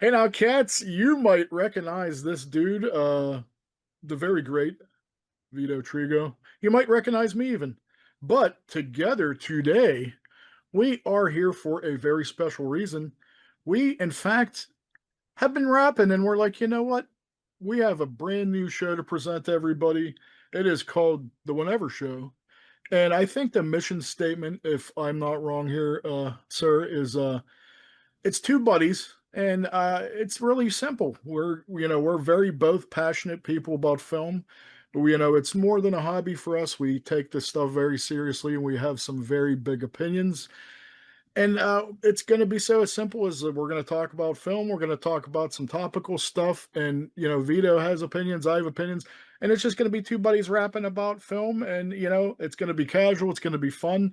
Hey now, cats, you might recognize this dude, the very great Vito Trigo. You might recognize me even. But together today, we are here for a very special reason. We, in fact, have been rapping and we're like, you know what? We have a brand new show to present to everybody. It is called The Whenever Show. And I think the mission statement, if I'm not wrong here, sir, is it's two buddies and it's really simple. We're very both passionate people about film. It's more than a hobby for us. We take this stuff very seriously and we have some very big opinions. And it's going to be so as simple as we're going to talk about film. We're going to talk about some topical stuff. And, Vito has opinions. I have opinions. And it's just going to be two buddies rapping about film. And, it's going to be casual. It's going to be fun.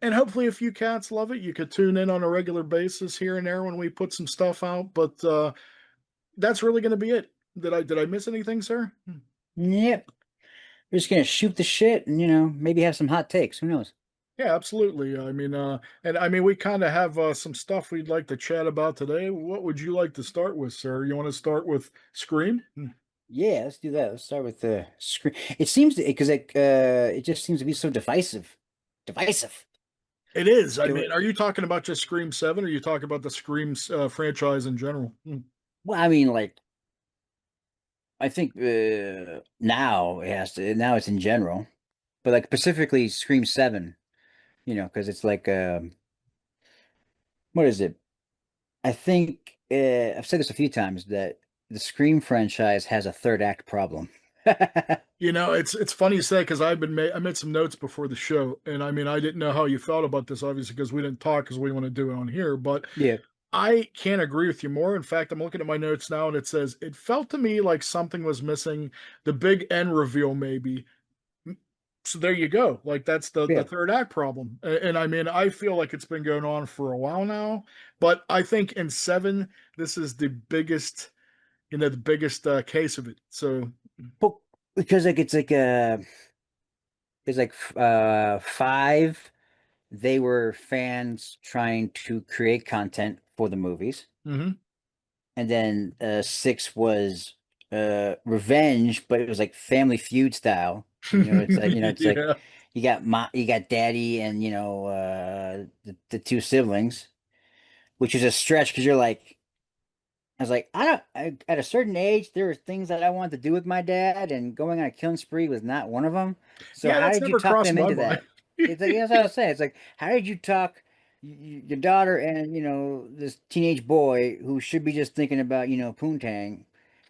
And hopefully, if you cats love it, you could tune in on a regular basis here and there when we put some stuff out. But that's really going to be it. Did I miss anything, sir? Yep. We're just gonna shoot the shit and maybe have some hot takes. Who knows? Yeah, absolutely. And we kind of have some stuff we'd like to chat about today. What would you like to start with, sir? You want to start with Scream? Yeah, let's do that. Let's start with the screen. It seems because it just seems to be so divisive. Divisive. It is. I There mean, were, are you talking about just Scream 7 or are you talking about the Scream franchise in general? well, I mean, like I think now it has to. Now it's in general, but like specifically Scream 7. Because it's like what is it? I think I've said this a few times that the Scream franchise has a third act problem. It's funny you say because I made some notes before the show, and I mean I didn't know how you felt about this, obviously, because we didn't talk because we want to do it on here. But Yeah. I can't agree with you more. In fact, I'm looking at my notes now, and it says it felt to me like something was missing. The big end reveal, maybe. So there you go. Like that's the Yeah. third act problem, and I mean I feel like it's been going on for a while now. But I think in seven, this is the biggest case of it. So But because like it's like there's like five, they were fans trying to create content for the movies. mhm. And then six was revenge, but it was like Family Feud style. It's like Yeah. you got daddy and the two siblings, which is a stretch because you're like I was like, at a certain age, there were things that I wanted to do with my dad, and going on a killing spree was not one of them. So Yeah, how that's did you never talk crossed them my into mind. that? It's like, that's what I was saying. It's like, how did you talk your daughter and, this teenage boy who should be just thinking about, poontang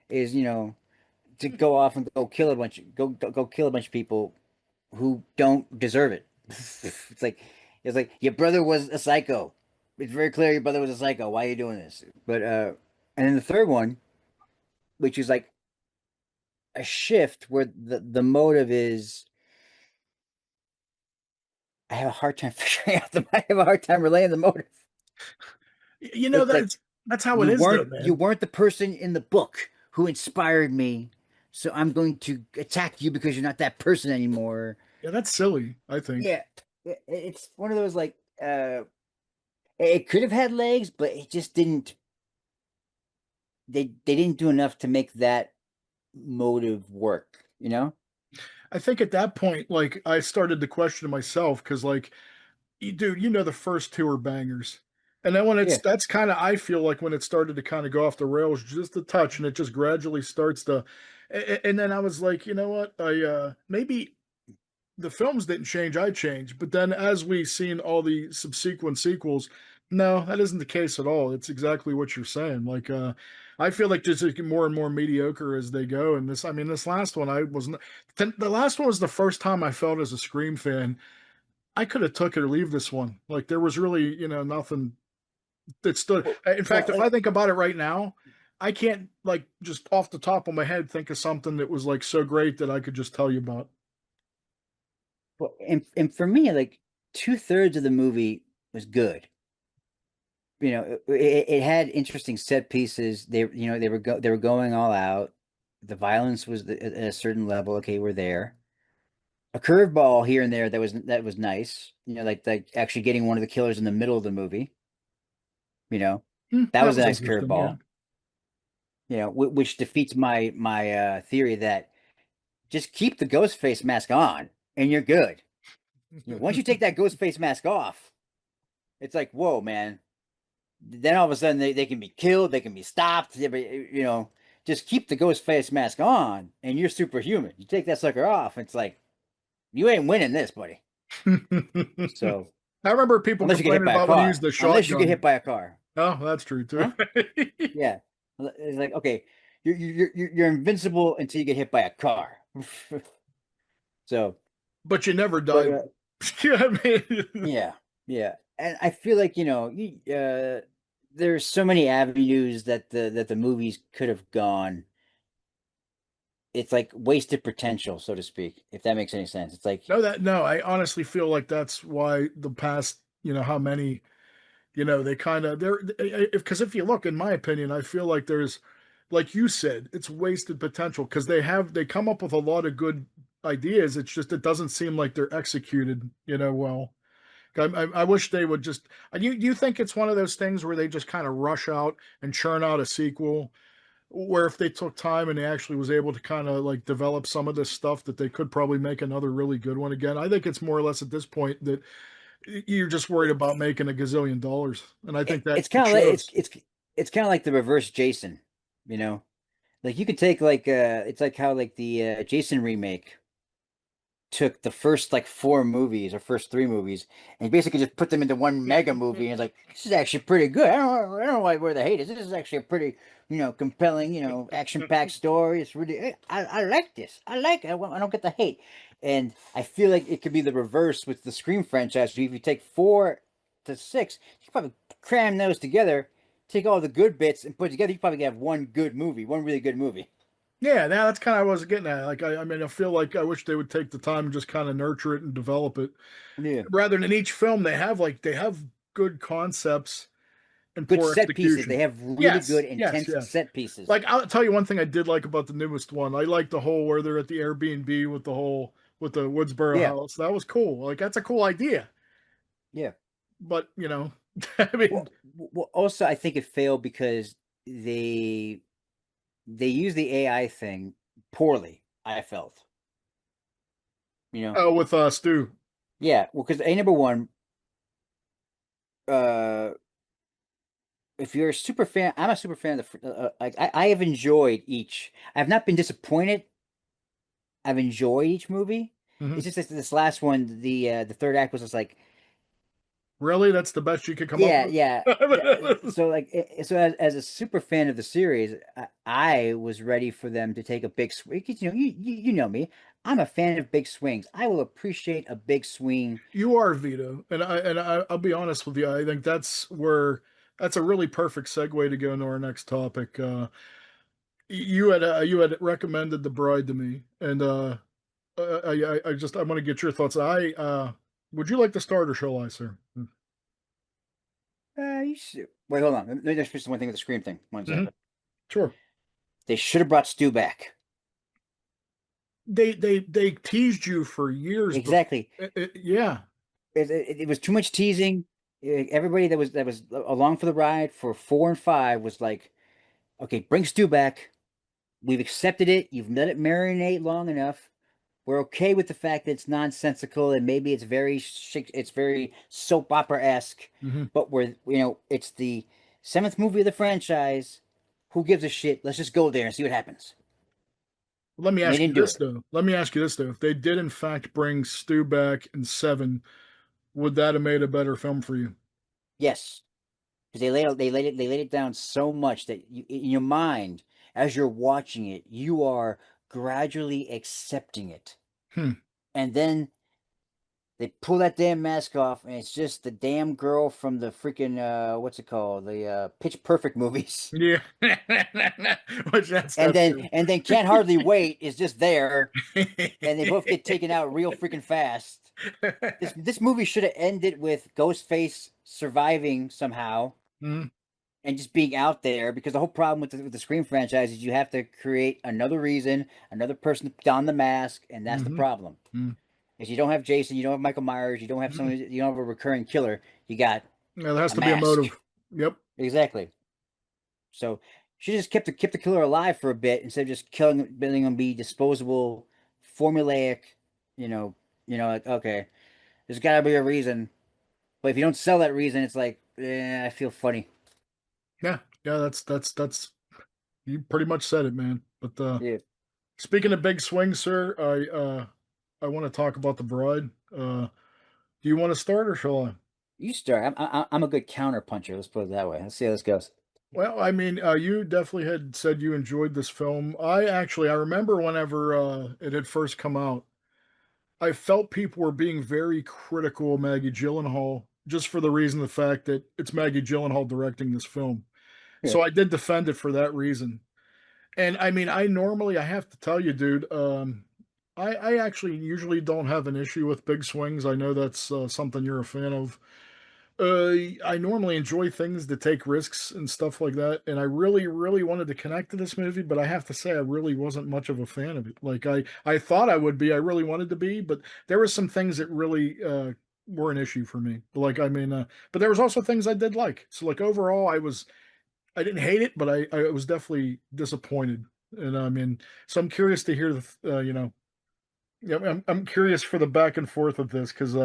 is, to go off and go kill a bunch of people who don't deserve it. It's like your brother was a psycho. It's very clear your brother was a psycho. Why are you doing this? But and then the third one, which is like a shift where the motive is I have a hard time figuring out I have a hard time relaying the motive. It's like That's how it is though, you man. weren't the person in the book who inspired me, so I'm going to attack you because you're not that person anymore. Yeah, that's silly, I think. Yeah, it's one of those like it could have had legs, but it just didn't. They didn't do enough to make that motive work. I think at that point, like I started to question myself because like dude, the first two are bangers. And then when Yeah. that's kind of I feel like when it started to kind of go off the rails just a touch and it just gradually starts to and then I was like, you know what? I maybe the films didn't change, I changed. But then as we seen all the subsequent sequels, no, that isn't the case at all. It's exactly what you're saying. Like I feel like just get more and more mediocre as they go. And this last one, I wasn't. The last one was the first time I felt as a Scream fan I could have took it or leave this one. Like there was really, nothing that stood. In fact, Well, if I think about it right now, I can't like just off the top of my head think of something that was like so great that I could just tell you about. and for me, like two-thirds of the movie was good. It had interesting set pieces. They were going all out. The violence was at a certain level. Okay, we're there. A curveball here and there that was nice. Like actually getting one of the killers in the middle of the movie. You know, that That was a was nice interesting. Yeah. curveball. You know, which defeats my theory that just keep the ghost face mask on and you're good. You know, once you take that ghost face mask off, it's like, whoa, man. Then all of a sudden they can be killed, they can be stopped. You know, just keep the ghost face mask on and you're superhuman. You take that sucker off, it's like you ain't winning this, buddy. So I remember people unless you get hit complaining by a about when he used car, the unless you get shotgun. hit by a car, Oh, that's true too. huh? Yeah, it's like okay, you're invincible until you get hit by a car. So, But you never but died. Yeah, I mean, yeah, yeah, and I feel like there's so many avenues that the movies could have gone. It's like wasted potential, so to speak, if that makes any sense. It's like, no, I honestly feel like that's why the past, how many, they kind of they're because if you look, in my opinion, I feel like there's, like you said, it's wasted potential because they come up with a lot of good ideas. It's just it doesn't seem like they're executed, well. I wish they would just. You think it's one of those things where they just kind of rush out and churn out a sequel, where if they took time and they actually was able to kind of like develop some of this stuff, that they could probably make another really good one again. I think it's more or less at this point that you're just worried about making a gazillion dollars, and I think that it's it kind of like shows. it's kind of like the reverse Jason, you know. Like you could take like it's like how like the Jason remake took the first like four movies or first three movies and basically just put them into one mega movie and it's like this is actually pretty good. I don't know where the hate is. This is actually a pretty compelling action packed story. It's really I like this. I like it. I don't get the hate. And I feel like it could be the reverse with the Scream franchise. So if you take 4 to 6, you could probably cram those together, take all the good bits and put it together. You probably have one good movie, one really good movie. Yeah, that's kind of what I was getting at. Like, I mean, I feel like I wish they would take the time and just kind of nurture it and develop it, Yeah. rather than each film they have good concepts and Good poor set pieces. They execution. have really good, Yes, yes, intense yes. set pieces. Like, I'll tell you one thing I did like about the newest one. I like the whole where they're at the Airbnb with the Woodsboro Yeah, house. That was cool. Like, that's a cool idea. yeah. But I mean, Also, I think it failed because they they use the AI thing poorly. I felt, you know, oh, with Stu. yeah. Well, because a number one, uh, if you're a super fan, I'm a super fan of the. Like I have enjoyed each. I have not been disappointed. I've enjoyed each movie. Mhm. It's just this last one, the third act was just like, Really, that's the best you could come up yeah, with. yeah. So like, so as a super fan of the series, I was ready for them to take a big swing. You know me. I'm a fan of big swings. I will appreciate a big swing. You are, Vito, I'll be honest with you. I think that's a really perfect segue to go into our next topic. You had recommended The Bride to me, and I want to get your thoughts. I Would you like to start, or shall I, sir? Wait, hold on. Let me just finish one thing with the Scream thing. One Hmm. sec. Sure. They should have brought Stu back. They teased you for years before. Exactly. Yeah. It was too much teasing. Everybody that was along for the ride for 4 and 5 was like, okay, bring Stu back. We've accepted it. You've let it marinate long enough. We're okay with the fact that it's nonsensical and maybe it's very soap opera esque, Hmm. but it's the seventh movie of the franchise. Who gives a shit? Let's just go there and see what happens. Let me And they ask you didn't do this it. though. Let me ask you this though. If they did in fact bring Stu back in seven, would that have made a better film for you? Yes, because they laid it down so much that in your mind, as you're watching it, you are gradually accepting it, Hmm. and then they pull that damn mask off, and it's just the damn girl from the freaking what's it called? The Pitch Perfect movies. Yeah. Which that's And that's then good. and then Can't Hardly Wait is just there, and they both get taken out real freaking fast. This movie should have ended with Ghostface surviving somehow Mhm. and just being out there because the whole problem with the Scream franchise is you have to create another reason, another person to don the mask, and that's the Mhm. problem. Mhm. Is you don't have Jason, you don't have Michael Myers, you don't have Mhm. someone, you don't have a recurring killer. You got Yeah, there has a to be a mask. motive. Yep. Exactly. So She just kept the killer alive for a bit instead of just letting him be disposable, formulaic. You know, like, okay, there's got to be a reason. But if you don't sell that reason, it's like, I feel funny. Yeah, yeah, that's you pretty much said it, man. But Yeah, speaking of big swings, sir, I want to talk about the bride. Do you want to start or shall I? you start. I'm a good counter puncher. Let's put it that way. Let's see how this goes. Well, I mean, you definitely had said you enjoyed this film. I remember whenever it had first come out, I felt people were being very critical of Maggie Gyllenhaal just for the reason the fact that it's Maggie Gyllenhaal directing this film. Yeah, So I did defend it for that reason. And I mean, I have to tell you, dude, I actually usually don't have an issue with big swings. I know that's something you're a fan of. I normally enjoy things that take risks and stuff like that, and I really, really wanted to connect to this movie, but I have to say I really wasn't much of a fan of it. Like I thought I would be, I really wanted to be, but there were some things that really were an issue for me. Like I mean, but there was also things I did like. So like overall, I didn't hate it, but I was definitely disappointed. And I mean, so I'm curious to hear yeah, I'm curious for the back and forth of this because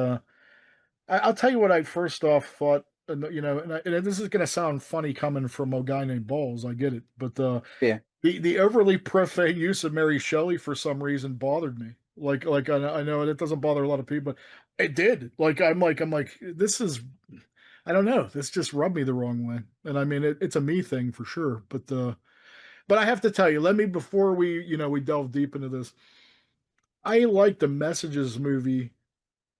I'll tell you what I first off thought, and and this is going to sound funny coming from a guy named Balls. I get it, but yeah. the overly profane use of Mary Shelley for some reason bothered me. Like I know it doesn't bother a lot of people, but it did. Like this is I don't know. This just rubbed me the wrong way, and I mean it's a me thing for sure. But I have to tell you, let me before we delve deep into this. I like the Messages movie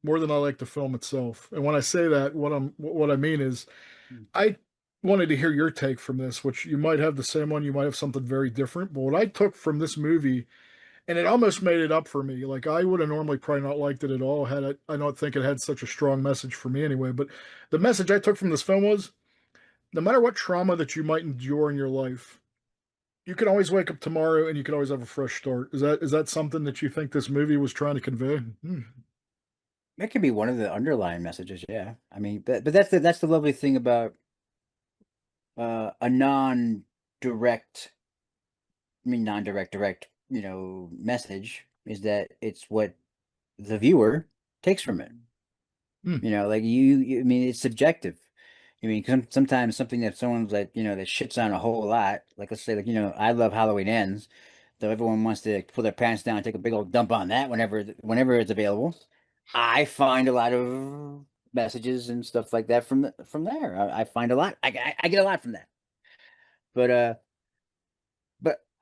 more than I like the film itself. And when I say that, what I mean is I wanted to hear your take from this, which you might have the same one, you might have something very different. But what I took from this movie, and it almost made it up for me. Like I would have normally probably not liked it at all had it. I don't think it had such a strong message for me anyway. But the message I took from this film was, no matter what trauma that you might endure in your life, you can always wake up tomorrow and you can always have a fresh start. Is that something that you think this movie was trying to convey? Hmm. That could be one of the underlying messages. Yeah, I mean, but that's the lovely thing about a non-direct, direct, message is that it's what the viewer takes from it. Hmm. Like I mean, it's subjective. I mean, sometimes something that someone's like, that shits on a whole lot, like let's say, like, I love Halloween Ends, so everyone wants to pull their pants down and take a big old dump on that whenever it's available. I find a lot of messages and stuff like that from there. I find a lot. I get a lot from that, but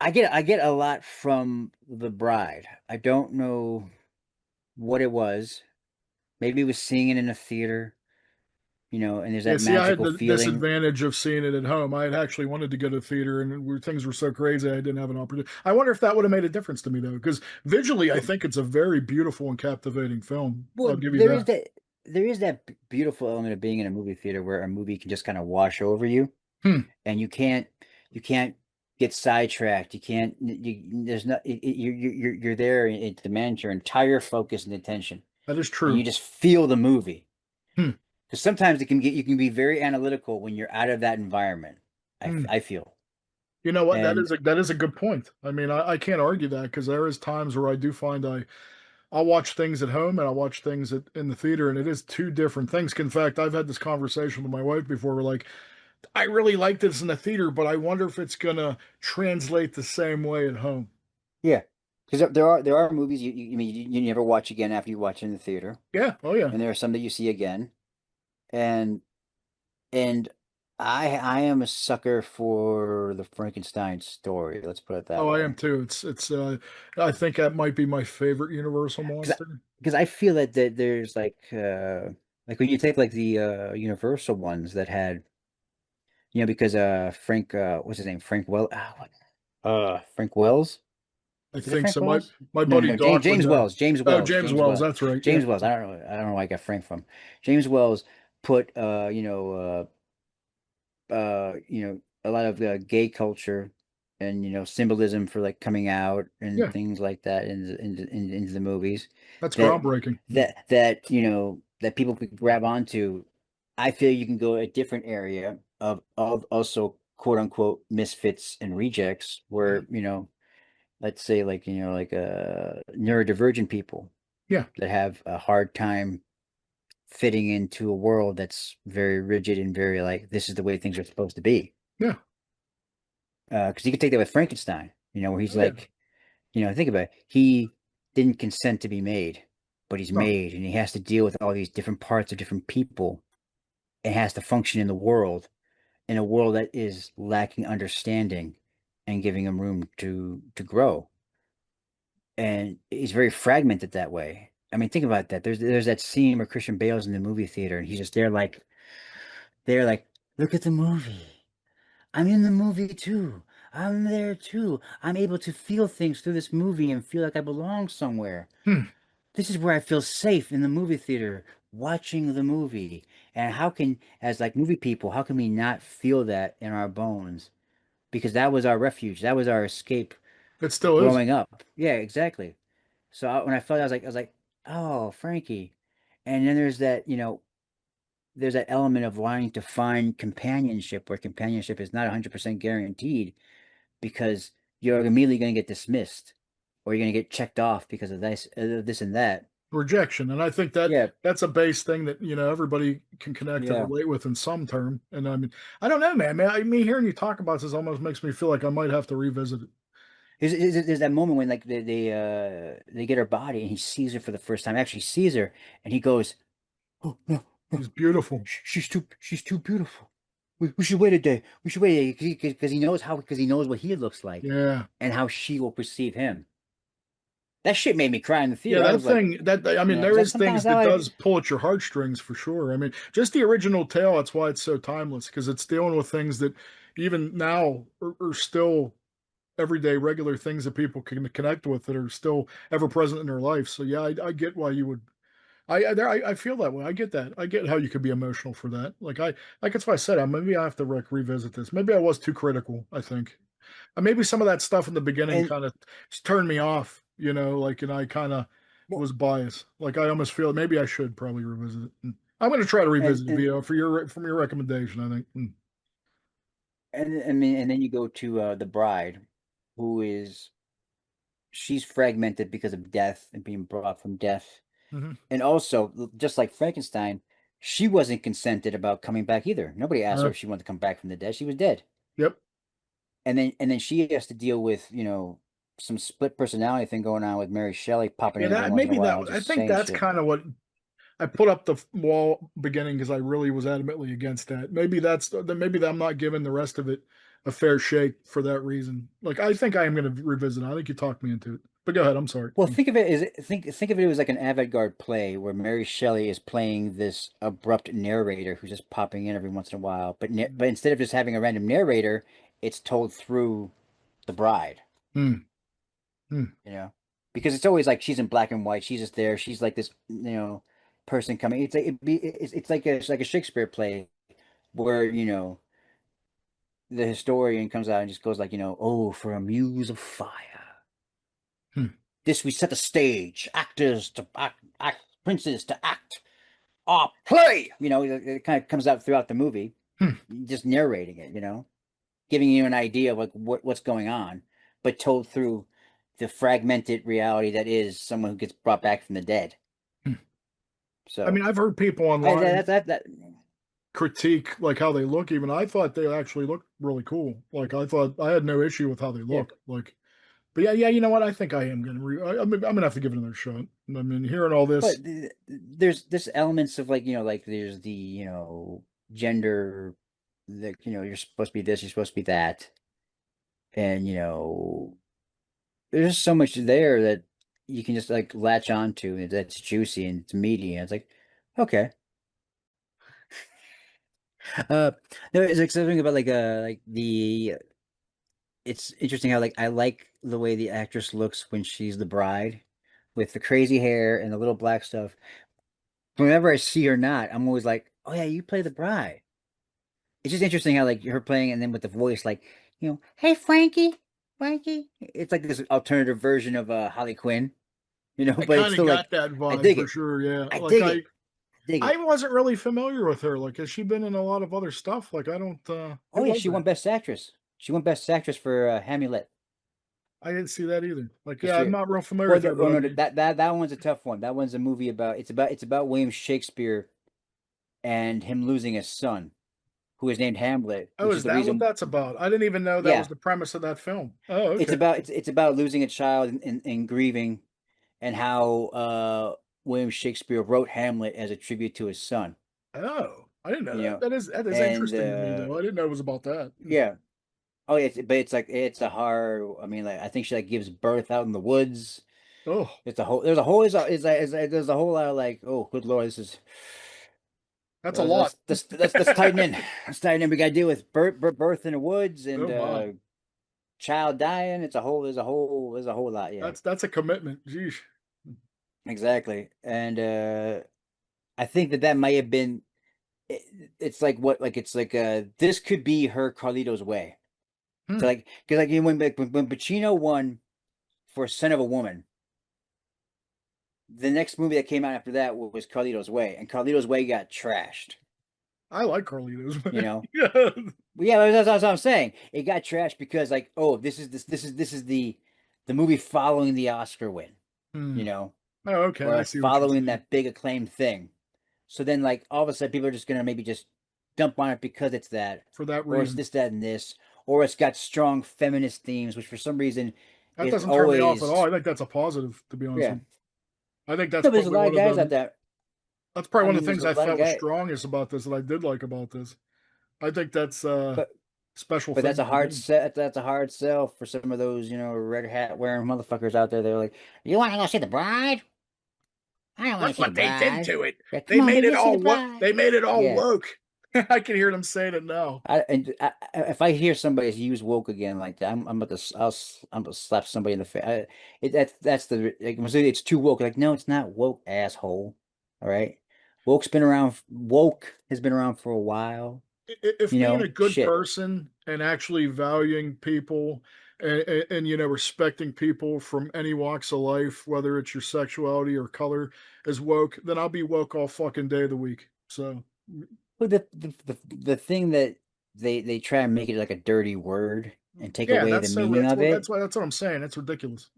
I get a lot from The Bride. I don't know what it was. Maybe it was seeing it in a theater, and there's Yeah, that see, I had magical the feeling. disadvantage of seeing it at home. I had actually wanted to go to the theater, and things were so crazy I didn't have an opportunity. I wonder if that would have made a difference to me though, because visually, I Well, think it's a very beautiful and captivating film. well, I'll give you that. there is that beautiful element of being in a movie theater where a movie can just kind of wash over you, Hmm, and you can't get sidetracked. You can't. There's not. You're there. It demands your entire focus and attention, that is and you true. just feel the movie. Hmm, Because sometimes you can be very analytical when you're out of that environment. hmm. I feel. You know what? That And is a good point. I mean, I can't argue that because there is times where I do find I'll watch things at home and I'll watch things in the theater, and it is two different things. In fact, I've had this conversation with my wife before. We're like, I really like this in the theater, but I wonder if it's gonna translate the same way at home. yeah, because there are movies I mean you never watch again after you watch it in the theater, Yeah. Oh yeah. and there are some that you see again, and and I am a sucker for the Frankenstein story. Let's put it Oh, that I way. am too. It's I think that might be my favorite Universal Because monster. because I feel that there's like when you take like the Universal ones that had because Frank what's his name, Frank Wells. I Is it think Frank so. My Wells? my No, no, buddy no. Doc would James know. Wells. James Oh, Wells. James James Wells, Wells. that's right. Yeah. James Wells. I don't know where I got Frank from. James Wells put a lot of gay culture and symbolism for like coming out and Yeah, things like that into the movies that's that groundbreaking. that people could grab onto. I feel you can go a different area of also quote unquote misfits and rejects Mhm. were, let's say like, like neurodivergent people Yeah, that have a hard time fitting into a world that's very rigid and very like this is the way things are supposed to be. yeah, Because you could take that with Frankenstein, where he's oh yeah. like, think about it. He didn't consent to be made, but he's No, made, and he has to deal with all these different parts of different people, and has to function in the world, in a world that is lacking understanding and giving him room to grow. And he's very fragmented that way. I mean, think about that. There's that scene where Christian Bale's in the movie theater, and he's just there, like, look at the movie. I'm in the movie too. I'm there too. I'm able to feel things through this movie and feel like I belong somewhere. hmm. This is where I feel safe in the movie theater, watching the movie. And how can, as like movie people, how can we not feel that in our bones? Because that was our refuge. That was our escape It still is. growing up. Yeah, exactly. So when I felt it, I was like, oh, Frankie. And then there's that element of wanting to find companionship where companionship is not 100% guaranteed because you're immediately going to get dismissed or you're going to get checked off because of this and that. Rejection, and I think that Yeah, that's a base thing that everybody can connect or yeah. relate with in some term. And I mean, I don't know, man. Me hearing you talk about this almost makes me feel like I might have to revisit it. There's that moment when like they get her body and he sees her for the first time. Actually sees her and he goes, "Oh no, no, He's beautiful. she's too beautiful. We should wait a day. We should wait a day because he knows what he looks like Yeah. and how she will perceive him." That shit made me cry in the Yeah, theater. I that was like, thing that I mean, because there that's is things sometimes how that I. does pull at your heartstrings for sure. I mean, just the original tale, that's why it's so timeless, because it's dealing with things that even now are still everyday regular things that people can connect with that are still ever present in their life. So yeah, I get why you would. I feel that way. I get that. I get how you could be emotional for that. Like that's why I said maybe I have to revisit this. Maybe I was too critical. I think maybe some of that stuff in the beginning And kind of turned me off. And I kind of well, was biased. Like I almost feel maybe I should probably revisit it. I'm going to try to revisit it, and Vito, for from your recommendation. I think. I mean, and then you go to the bride, who is she's fragmented because of death and being brought from death, Mm-hmm. and also just like Frankenstein, she wasn't consented about coming back either. Nobody asked her if she wanted to come back from the dead. She was dead, Yep. and then she has to deal with some split personality thing going on with Mary Shelley popping Yeah, in every that once in a maybe that while and I just think saying that's shit. kind of what I put up the wall beginning because I really was adamantly against that. Maybe I'm not giving the rest of it a fair shake for that reason. Like I think I am going to revisit it. I think you talked me into it. But go ahead. I'm sorry. Well, think of it as like an avant-garde play where Mary Shelley is playing this abrupt narrator who's just popping in every once in a while. But instead of just having a random narrator, it's told through the bride, Hmm. Hmm. you know, because it's always like she's in black and white. She's just there. She's like this, person coming. It's like a Shakespeare play where the historian comes out and just goes like, oh, for a muse of fire. Hmm. This we set the stage, actors to act, princes to act, play. It kind of comes out throughout the movie, Hmm. just narrating it. Giving you an idea of like what's going on, but told through the fragmented reality that is someone who gets brought back from the dead. Hmm. I So mean, I've heard people I online that critique like how they look. Even I thought they actually looked really cool. Like I thought I had no issue with how they yeah. look. Like, but yeah, yeah. You know what? I think I am going to. I'm going to have to give it another shot. I mean, hearing all this. But there's elements of like like there's the gender, that you're supposed to be this, you're supposed to be that, and there's so much there that you can just like latch onto and that's juicy and it's meaty and it's like okay. uh no, it's like something about like the it's interesting how like I like the way the actress looks when she's the bride with the crazy hair and the little black stuff. Whenever I see her not, I'm always like, oh yeah, you play the bride. It's just interesting how like her playing and then with the voice like, hey Frankie. It's like this alternative version of Harley Quinn, I but it's kind of still got like that I vibe dig for it. sure. Yeah, I like dig it. dig I it. wasn't really familiar with her. Like, has she been in a lot of other stuff? Like, I don't. Who Oh yeah, was she that? won Best Actress. She won Best Actress for Hamlet I didn't see that either. Like, this yeah, I'm year. not real familiar Well, with her, oh but I no, mean, that one's a tough one. That one's a movie about it's about William Shakespeare and him losing his son, who is named Hamlet, oh, which is is the that what reason. that's about? I didn't even know that was Yeah, the premise of that film. Oh, it's okay. about it's about losing a child and grieving, and how William Shakespeare wrote Hamlet as a tribute to his son. Oh, I didn't know You that. know, That is and interesting to me though. I didn't know it was about that. yeah. Oh, yeah, but it's like it's a hard. I mean, like I think she like gives birth out in the woods. Oh, It's a whole. There's a whole. There's a whole lot of like. Oh, good lord, this is. that's a lot. Let's tighten in. Let's tighten in. We got to deal with birth in the woods Oh and my, child dying. It's a whole. There's a whole lot. Yeah, that's a commitment. Geez. exactly. And I think that might have been. It, it's like what like it's like this could be her Carlito's Way. Hmm. So like because like when Pacino won for Son of a Woman, the next movie that came out after that was Carlito's Way, and Carlito's Way got trashed. I like Carlitos, You man. know, Yeah. but yeah, that's what I'm saying. It got trashed because like, oh, this is the movie following the Oscar win. Hmm. You know, Oh, okay. I or see what you're following saying. that big acclaimed thing. So then, like, all of a sudden, people are just gonna maybe just dump on it because it's that, For that or it's reason, this, that, and this, or it's got strong feminist themes, which for some reason that is doesn't turn me off at all. always I think that's a positive, to be honest yeah. with you. I think that's No, but there's a probably lot of one of guys out them. there. That's probably I one of mean, the there's things a I lot of felt was guys, strongest about this that I did like about this. I think that's a but special But thing that's a that it hard did. set. That's a hard sell for some of those, red hat wearing motherfuckers out there. They're like, "You want to go see the bride? I don't want Look to see the what they did bride." to it. Yeah, come They on, made baby, it let's see the all what bride. they made it all Yeah, woke. I can hear them saying it now. if I hear somebody use woke again like that, I'm about to I'm gonna slap somebody in the face. That's the like, I'm saying it's too woke. Like, no, it's not woke, asshole. All right, woke has been around for a while. If being a good Shit. person and actually valuing people and respecting people from any walks of life, whether it's your sexuality or color, is woke, then I'll be woke all fucking day of the week. So Well, the thing that they try and make it like a dirty word and take yeah, away the meaning of it. that's what I'm saying. That's ridiculous.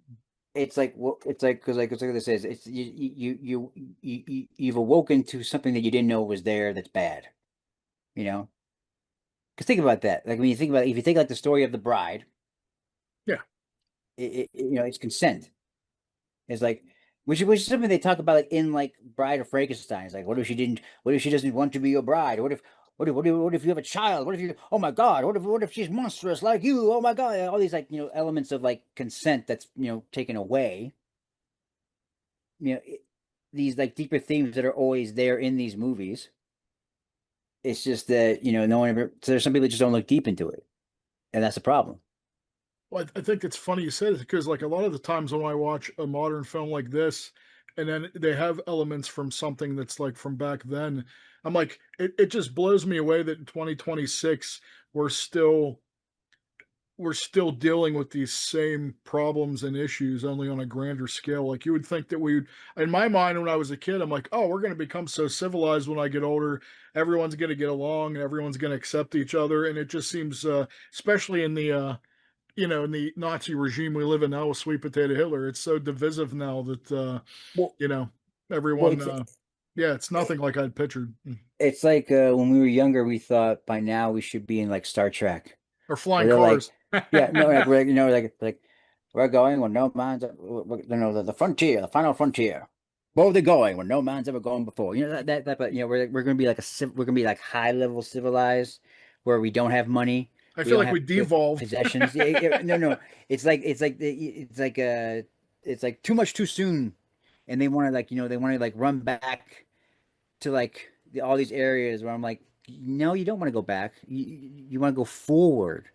It's like it's like because like it's like this says it's you've awoken to something that you didn't know was there that's bad. You know, because think about that. Like when you think about if you think like the story of the bride, Yeah, it's consent. It's like which is something they talk about like in like Bride of Frankenstein. It's like what if she doesn't want to be your bride? What if you have a child? What if you oh my God, what if she's monstrous like you? Oh my God. All these like elements of like consent that's taken away. You know, these like deeper themes that are always there in these movies. It's just that, no one ever so there's some people that just don't look deep into it. And that's the problem. well, I think it's funny you said it because, like, a lot of the times when I watch a modern film like this, and then they have elements from something that's like from back then, I'm like, it just blows me away that in 2026 we're still we're still dealing with these same problems and issues only on a grander scale. Like you would think that we would, in my mind, when I was a kid, I'm like, oh, we're going to become so civilized when I get older. Everyone's going to get along and everyone's going to accept each other. And it just seems, especially in in the Nazi regime we live in now with sweet potato Hitler, it's so divisive now that, Well, you know, well, everyone, yeah, it's nothing like I'd pictured. it's like when we were younger, we thought by now we should be in like Star Trek, Or where flying they're like, cars. yeah, no, like like we're going where no man's, the frontier, the final frontier. Where are they going where no man's ever gone before? But we're gonna be like we're gonna be like high level civilized, where we don't have money, I we feel don't like have we devolved. possessions. No, no, it's like too much too soon, and they want to they want to run back to like all these areas where I'm like, no, you don't want to go back. You want to go forward.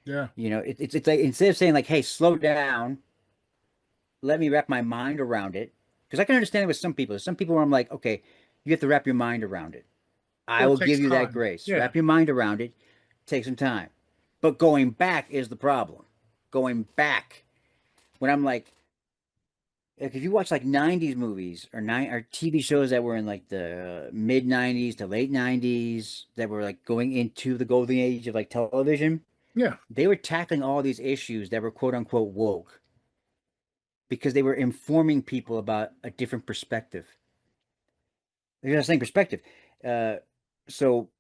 Yeah. It's like instead of saying like, hey, slow down, let me wrap my mind around it. Because I can understand it with some people. Some people where I'm like, okay, you have to wrap your mind around it. I Or it will takes give you that time. grace. Yeah. Wrap your mind around it. Take some time. But going back is the problem. Going back when I'm like, like if you watch like '90s movies or TV shows that were in like the mid '90s to late '90s that were like going into the golden age of like television, Yeah. they were tackling all these issues that were quote unquote woke because they were informing people about a different perspective. They're the same perspective. Uh, so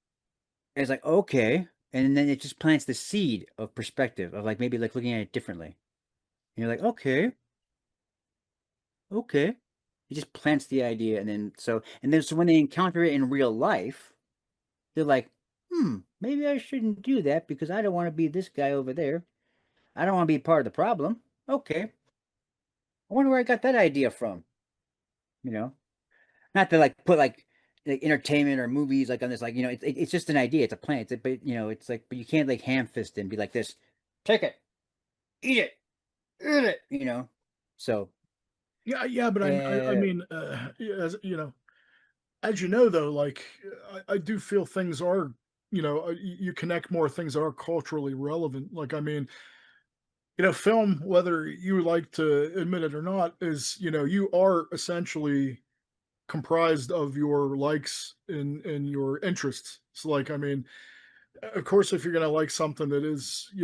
it's like okay, and then it just plants the seed of perspective of like maybe like looking at it differently. And you're like, okay, okay. It just plants the idea, and then so when they encounter it in real life, they're like, maybe I shouldn't do that because I don't want to be this guy over there. I don't want to be part of the problem. Okay, I wonder where I got that idea from. You know, not to like put like entertainment or movies like on this like it's just an idea. It's a plan. But it's like but you can't like ham fist it and be like this. Take it, eat it, eat it. So Yeah, yeah, but I uh, mean, yeah, as you know, though, like I do feel things are, you connect more things that are culturally relevant. Like, I mean, film, whether you like to admit it or not, is you are essentially comprised of your likes and your interests. So, like, I mean, of course, if you're gonna like something that is, I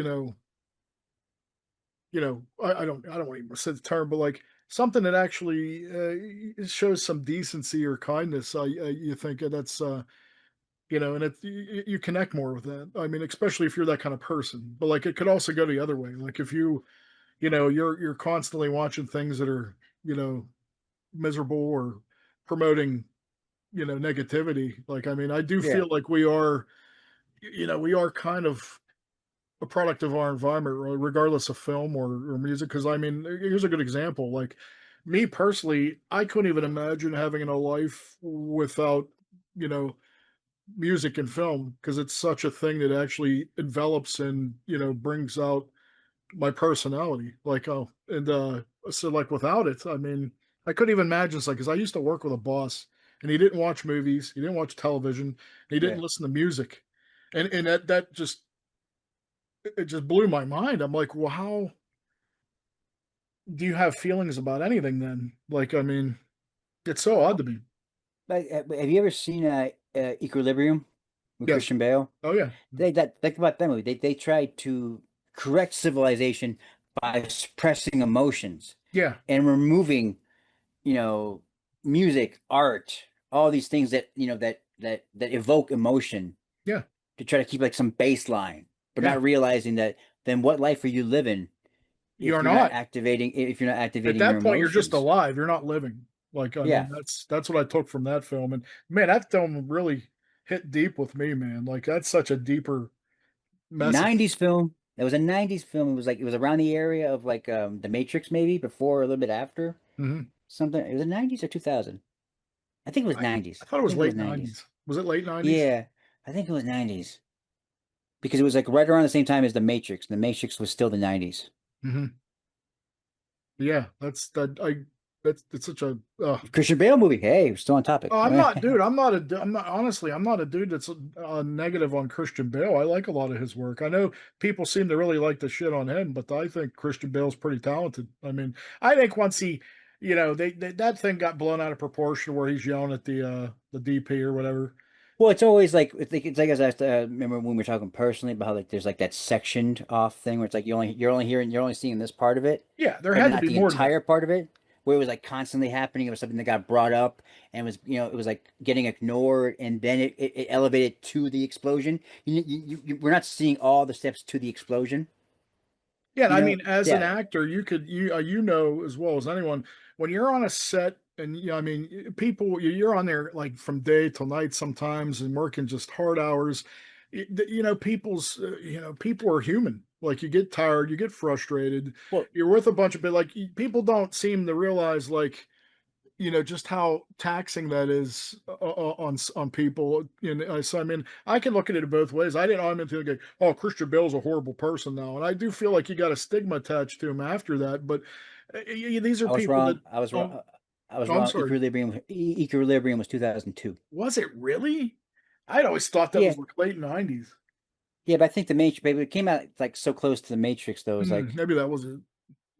don't want to say the term, but like something that actually shows some decency or kindness. You think that's and you connect more with that. I mean, especially if you're that kind of person. But like, it could also go the other way. Like if you're constantly watching things that are you know miserable or promoting negativity. Like, I mean, I do yeah, feel like we are kind of a product of our environment, regardless of film or music. Because I mean, here's a good example. Like me personally, I couldn't even imagine having a life without you know music and film because it's such a thing that actually envelops and brings out my personality. Like so like without it, I mean, I couldn't even imagine. It's like because I used to work with a boss and he didn't watch movies, he didn't watch television, and he yeah. didn't listen to music, and that just it just blew my mind. I'm like, well, how do you have feelings about anything then? Like, I mean, it's so odd to me. Like, have you ever seen Equilibrium with Yes. Christian Bale? Oh yeah. They that think about that movie. They tried to correct civilization by suppressing emotions Yeah. and removing, you know, music, art, all these things that that evoke emotion Yeah. to try to keep like some baseline, but Yeah. not realizing that then what life are you living You're not. if you're not At activating your that point, you're just emotions? alive. You're not living. Like, I mean, Yeah, that's what I took from that film. And man, that film really hit deep with me, man. Like, that's such a deeper message. '90s film. It was a '90s film. It was around the area of like The Matrix, maybe before or a little bit after Mhm. something. It was the '90s or 2000. I think it was I '90s. thought it I was think it was late '90s. 90s. Was it late 90s? Yeah, I think it was '90s because it was like right around the same time as The Matrix. The Matrix was still the '90s. Mhm. Yeah, that's such a Christian Bale movie. Hey, we're still on topic. oh, I'm not, dude. I'm not, honestly, I'm not a dude that's negative on Christian Bale. I like a lot of his work. I know people seem to really like the shit on him, but I think Christian Bale's pretty talented. I mean, I think once he, that thing got blown out of proportion where he's yelling at the DP or whatever. Well, it's always like it's like as I remember when we were talking personally about how like there's like that sectioned off thing where it's like you're only seeing this part of it, Yeah, there but had to not be the more to that. entire part of it. Where it was like constantly happening, it was something that got brought up and was it was like getting ignored, and then it elevated to the explosion. We're not seeing all the steps to the explosion. Yeah, and You I know, mean, as an yeah. actor, you know as well as anyone when you're on a set and I mean, people you're on there like from day till night sometimes and working just hard hours. People are human. Like you get tired, you get frustrated. Well, You're with a bunch of people. Like people don't seem to realize like just how taxing that is on people. And so, I mean, I can look at it both ways. I didn't. I'm into like, oh, Christian Bale's a horrible person now, and I do feel like you got a stigma attached to him after that. But these are I was people that. wrong. I was Oh, wrong. I was I'm wrong. sorry. Equilibrium was 2002. Was it really? I'd always thought that Yeah. was like late '90s. Yeah, but I think the Matrix, baby, it came out like so close to the Matrix though. It was like Maybe that was it.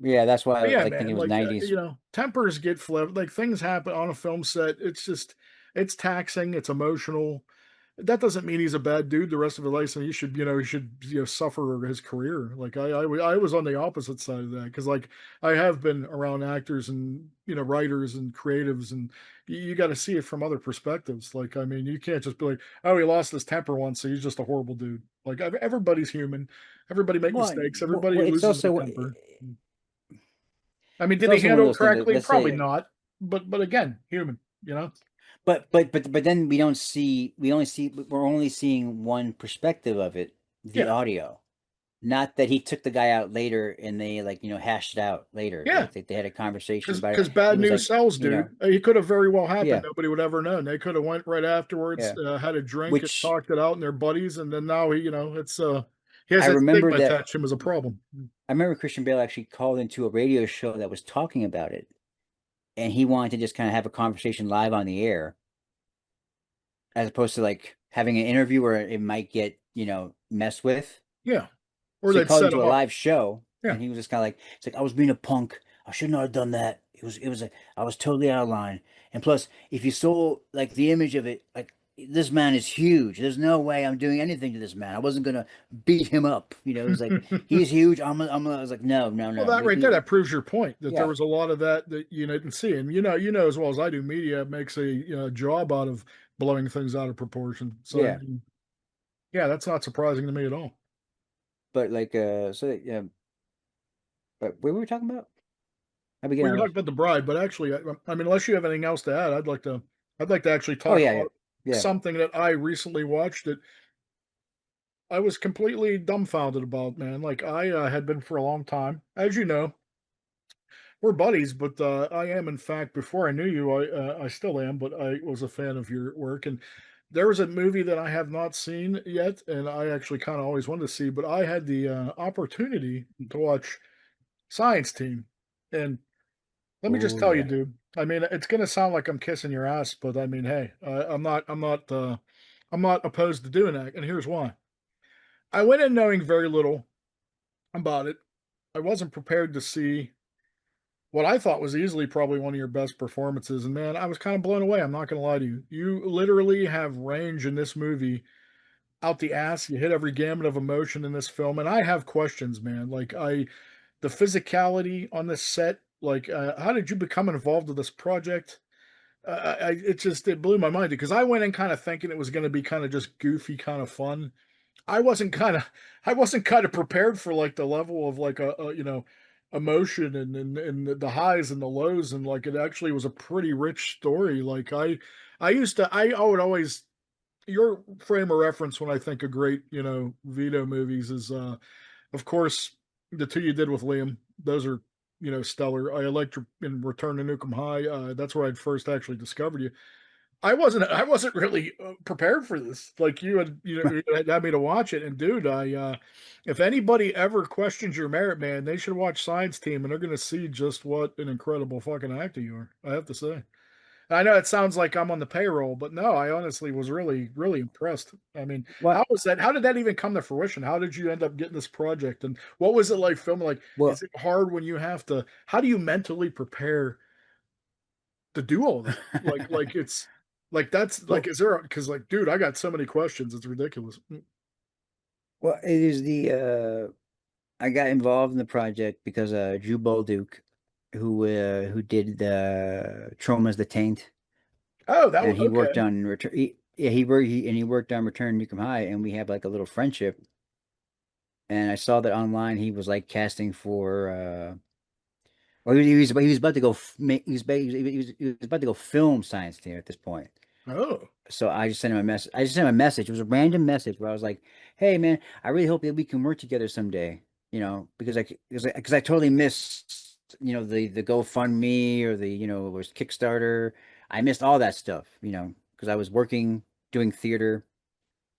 Yeah, that's why I But was yeah, like thinking man, it was like, 90s. tempers get flipped, like, things happen on a film set, it's taxing, it's emotional. That doesn't mean he's a bad dude the rest of his life, and he should suffer his career. Like, I was on the opposite side of that because, like, I have been around actors and, writers and creatives, and you gotta see it from other perspectives. Like, I mean, you can't just be like, "Oh, he lost his temper once, so he's just a horrible dude." Like, everybody's human. Everybody make Well, mistakes. well, Everybody well, it's loses their also temper. I mean, it's did he also one of handle it those things that, correctly? let's Probably say, not. But again, human, you know? but then we're only seeing one perspective of it, the Yeah. audio. Not that he took the guy out later and they like, hashed it out later. Yeah. They had a conversation about it. Because It bad was news like, sells, dude. He could have very well happened. yeah, Nobody would ever known. They could have went right afterwards, yeah. had a drink and Which talked it out and their buddies, and then now he has I that remember stigma that attached to him as a problem. I remember Christian Bale actually called into a radio show that was talking about it, and he wanted to just kind of have a conversation live on the air, as opposed to like having an interview where it might get messed with. Yeah. Or So he they'd called set into him a up. live show, Yeah. and he was just kind of like, it's like I was being a punk. I should not have done that. I was totally out of line. And plus, if you saw like the image of it, like this man is huge. There's no way I'm doing anything to this man. I wasn't gonna beat him up. It was like he's huge. I was like, no, no, Well, no. that right there, that proves your point that there Yeah, was a lot of that you didn't see. And as well as I do, media makes a job out of blowing things out of proportion. So I yeah. mean, yeah, that's not surprising to me at all. But like, so yeah. But what were we talking about? I We began were to talking lost. about the bride, but actually, I mean, unless you have anything else to add, I'd like to actually Oh talk yeah, yeah, about yeah. something that I recently watched that I was completely dumbfounded about, man. Like, I had been for a long time, as you know, we're buddies, but I am, in fact, before I knew you, I still am, but I was a fan of your work. And there was a movie that I have not seen yet, and I actually kind of always wanted to see, but I had the opportunity to watch Science Team. And let me just Oh tell you, yeah. dude. I mean, it's gonna sound like I'm kissing your ass, but I mean, hey, I'm not opposed to doing that, and here's why. I went in knowing very little about it. I wasn't prepared to see what I thought was easily probably one of your best performances, and man, I was kind of blown away. I'm not gonna lie to you. You literally have range in this movie out the ass. You hit every gamut of emotion in this film, and I have questions, man. The physicality on this set. Like, how did you become involved with this project? It blew my mind because I went in kind of thinking it was going to be kind of just goofy, kind of fun. I wasn't kind of I wasn't kind of prepared for like the level of like a emotion and the highs and the lows, and like it actually was a pretty rich story. Like, I would always, your frame of reference when I think of great Vito movies is of course the two you did with Liam. Those are stellar. I liked your in Return to Nukem High. That's where I'd first actually discovered you. I wasn't really prepared for this. Like, you had me to watch it, and dude, if anybody ever questions your merit, man, they should watch Science Team, and they're going to see just what an incredible fucking actor you are. I have to say. I know it sounds like I'm on the payroll, but no, I honestly was really, really impressed. I mean, how What? was that? How did that even come to fruition? How did you end up getting this project? And what was it like filming? Like, is Well, it hard when you have to, how do you mentally prepare to do all that? Like it's like that's like, well, is there, because like, dude, I got so many questions. It's ridiculous. well. It is the I got involved in the project because Drew Bolduc, who did Trauma's the Taint, Oh, that and was he worked okay. on Return. Yeah, he worked on Return to Nukem High, and we have like a little friendship. And I saw that online he was like casting for or he was about to go make he was about to go film Science Team at this point. Oh, So I just sent him a message. I just sent him a message. It was a random message where I was like, "Hey man, I really hope that we can work together someday." Because I totally missed the GoFundMe or the was Kickstarter. I missed all that stuff. Because I was working doing theater,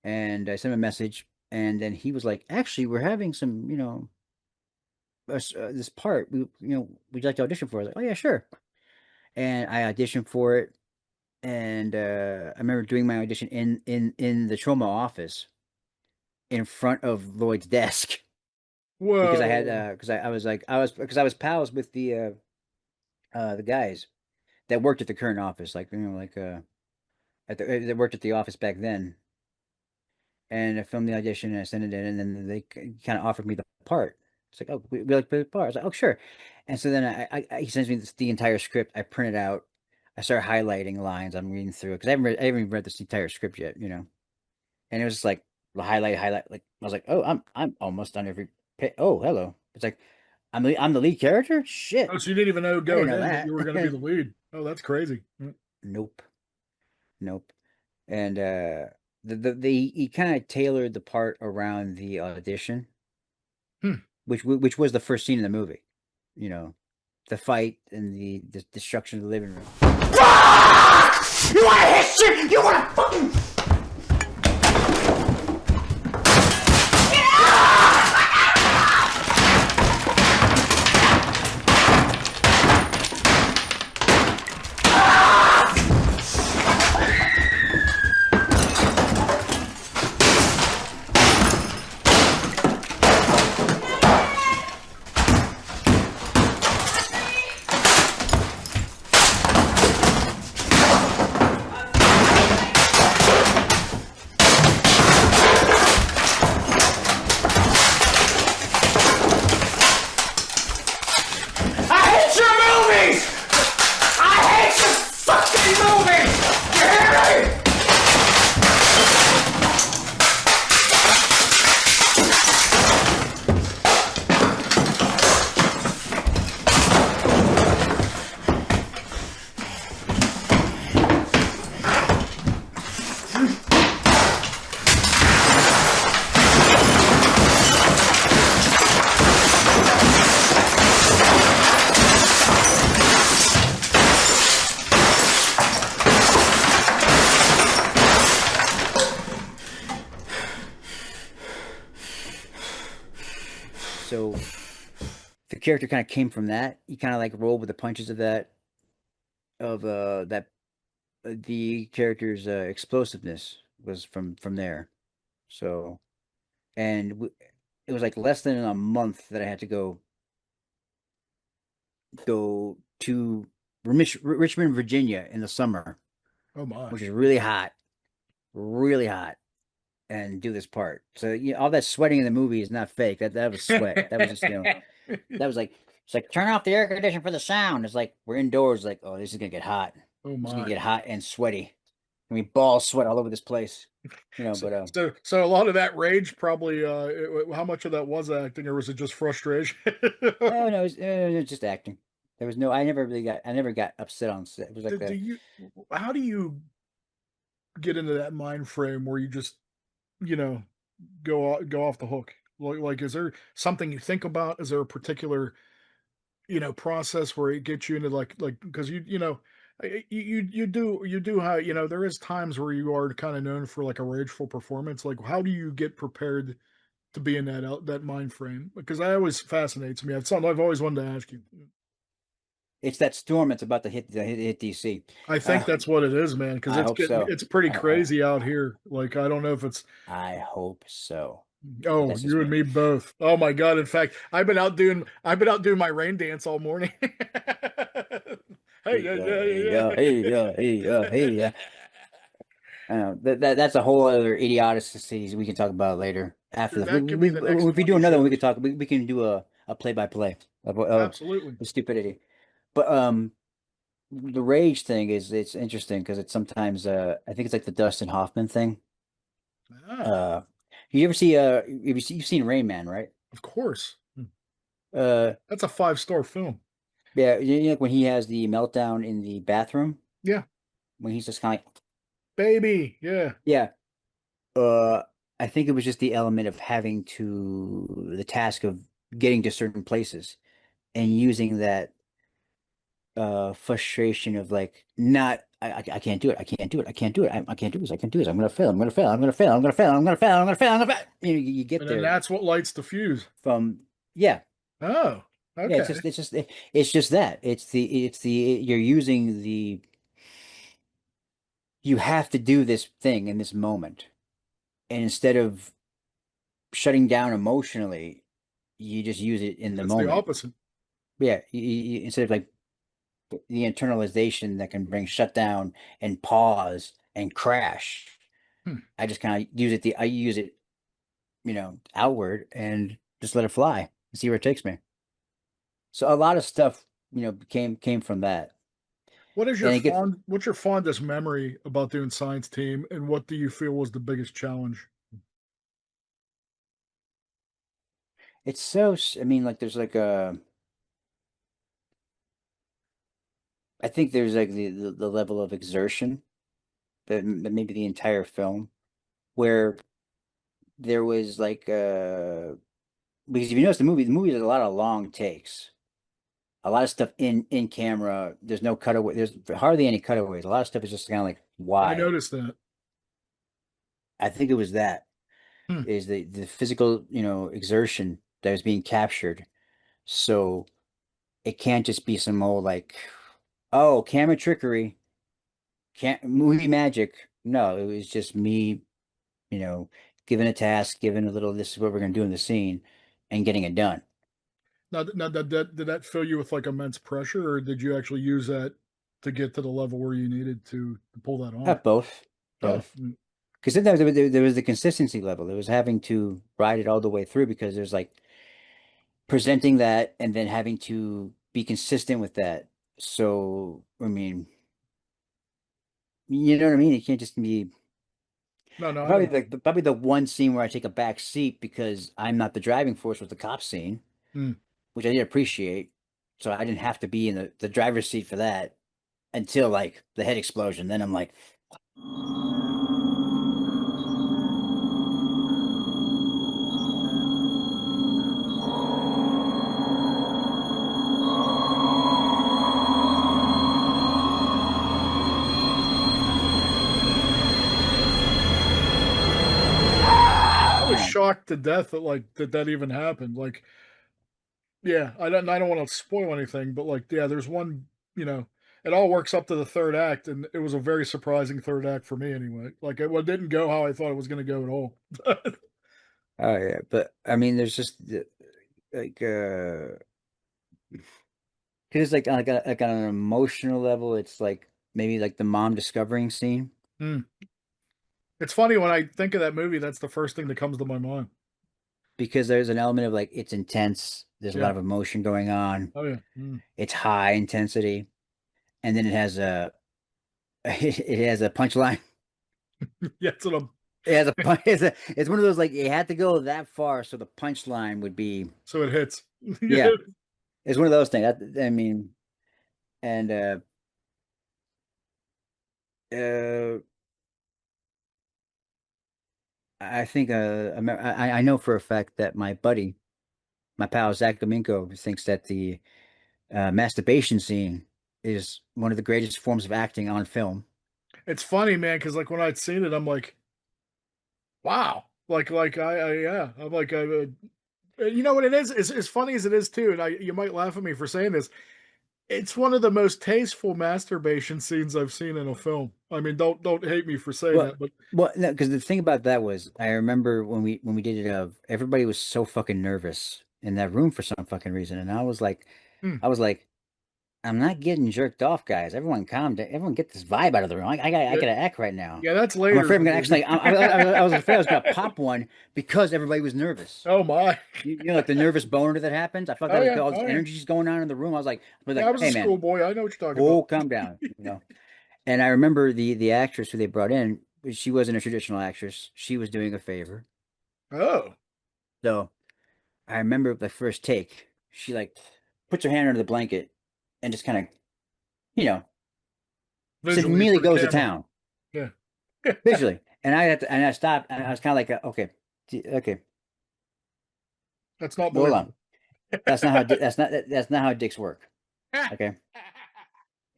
and I sent him a message, and then he was like, "Actually, we're having some this part. Would you like to audition for?" I was like, "Oh yeah, sure." And I auditioned for it, and I remember doing my audition in the trauma office in front of Lloyd's desk. because I had Whoa. because I was like I was pals with the guys that worked at the current office, like like that worked at the office back then, and I filmed the audition and I sent it in, and then they kind of offered me the part. It's like, oh, we like the part. I was like, oh, sure. And so then he sends me the entire script. I print it out. I start highlighting lines. I'm reading through it because I haven't even read this entire script yet, And it was just like the highlight. Like I was like, oh, I'm almost done every. Oh, hello. It's like I'm the lead character. Oh, Shit, so you didn't even know I didn't going know in that you were going to be that. the lead. Oh, that's crazy. Nope, nope. And he kind of tailored the part around the audition, Hmm. which was the first scene in the movie. You know, the fight and the destruction of the living room. You wanna hit shit? You wanna fucking... I hate your movies! I hate your fucking movies! You hear me? So the character kind of came from that. He kind of like rolled with the punches of that the character's explosiveness was from there. So and it was like less than a month that I had to go to Richmond, Virginia in the summer, Oh my. which is really hot, and do this part. So all that sweating in the movie is not fake. That was sweat. That was just that was like it's like turn off the air conditioner for the sound. It's like we're indoors. Like oh, this is gonna get hot. Oh It's gonna my. get hot and sweaty. I mean, balls sweat all over this place. So, But so a lot of that rage probably. How much of that was acting, or was it just frustration? oh no, it was just acting. There was no. I never got upset on set. It was like do you? How do you get into that mind frame where you just you know go off the hook? Like, is there something you think about? Is there a particular process where it gets you into like because you do how there is times where you are kind of known for like a rageful performance. Like, how do you get prepared to be in that mind frame? Because that always fascinates me. It's something I've always wanted to ask you. it's that storm that's about to hit DC. I think Uh, that's what it is, man. Because I hope so. it's pretty I, crazy out here. Like, I don't know if it's I hope so. But oh, that's just you and me. me both. Oh my god! In fact, I've been out doing my rain dance all morning. Hey, Hey, yeah, hey, yeah, hey, hey, yeah. I know that's a whole other idiocy we can talk about later. After the That could be the next if we do 20 another one, we could shows. talk. We can do a play by play of Absolutely. the stupidity. But the rage thing it's interesting because it's sometimes I think it's like the Dustin Hoffman thing. Ah, Uh, you ever see you've seen Rain Man, right? of course. Uh, That's a five-star film. yeah, like when he has the meltdown in the bathroom Yeah, when he's just kind of like, baby. Yeah. yeah. Uh, I think it was just the element of having to the task of getting to certain places and using that frustration of like not I can't do it. I can't do it. I can't do it. I can't do this. I can't do this. I'm gonna fail. I'm gonna fail. I'm gonna fail. I'm gonna fail. I'm gonna fail. I'm gonna fail. I'm gonna fail. You get And then there that's what lights the fuse. from yeah. Oh, Yeah, okay. it's just that. It's the you're using the you have to do this thing in this moment. And instead of shutting down emotionally, you just use it in the It's the moment. opposite. Yeah, instead of like the internalization that can bring shutdown and pause and crash. Hmm. I just kind of use it. I use it, outward and just let it fly and see where it takes me. So a lot of stuff, came from that. What is your And it gets what's your fondest memory about doing science team, and what do you feel was the biggest challenge? it's so I mean, like there's like a I think there's like the level of exertion that maybe the entire film where there was like because if you notice the movie has a lot of long takes, a lot of stuff in camera. There's no cutaway. There's hardly any cutaways. A lot of stuff is just kind of like I wide. noticed that. I think it was that Hmm. is the physical exertion that was being captured. So it can't just be some old like, oh, camera trickery, can't movie magic. No, it was just me, you know, given a task, given a little. This is what we're gonna do in the scene, and getting it done. Now, did that fill you with like immense pressure, or did you actually use that to get to the level where you needed to pull that off? Both, Oh, both. Because sometimes there was the consistency level. It was having to ride it all the way through because there's like presenting that and then having to be consistent with that. So, I mean, you know what I mean? It can't just be no, I know probably what you like probably the one scene where I take a back seat because I'm not the driving force was the cop scene, mean. which I did appreciate. So I didn't have to be in the driver's seat for that until like the head explosion. Then I'm like, I was man, shocked to death that that even happened. Like, yeah, I don't want to spoil anything, but like, yeah, there's one, you know, it all works up to the third act, and it was a very surprising third act for me anyway. Like, it didn't go how I thought it was going to go at all. oh yeah. But I mean, there's just like because it's like on an emotional level, it's like maybe like the mom discovering scene Hmm. It's funny when I think of that movie, that's the first thing that comes to my mind. because there's an element of like it's intense. There's a lot Yeah. of emotion going on. Oh yeah. Mm. It's high intensity, and then it has a it has a punchline. Yeah, it's what I'm, It has a punch. It's one of those like it had to go that far, so the punchline would be so it hits. yeah. Yeah. It's one of those things. I mean, and uh, I think I know for a fact that my buddy, my pal Zach Domingo, thinks that the masturbation scene is one of the greatest forms of acting on film It's funny, man, because like when I'd seen it, I'm like, wow. Yeah, I'm like, you know what it is? As funny as it is too, and you might laugh at me for saying this. It's one of the most tasteful masturbation scenes I've seen in a film. I mean, don't hate me for saying Well, that, but no, because the thing about that was, I remember when we did it. Everybody was so fucking nervous in that room for some fucking reason, and hmm, I was like, I'm not getting jerked off, guys. Everyone, calm down. Everyone, get this vibe out of the room. I yeah, gotta act right now. yeah, that's I'm later afraid in I'm the gonna movie. actually. I was afraid I was gonna pop one because everybody was nervous. Oh my, Like the nervous boner that happens. I felt like all this oh yeah, energy's going on in the room. I was yeah. I like, was a hey man, schoolboy. I know what you're talking about. oh, calm down. And I remember the actress who they brought in, she wasn't a traditional actress. She was doing a favor. Oh, So I remember the first take, she like puts her hand under the blanket and just kind of, you know, just visually immediately for the goes to camera. town Yeah, visually. And I stopped and I was kind of like, okay, okay, that's not hold on. believable. That's not how dicks work. Okay.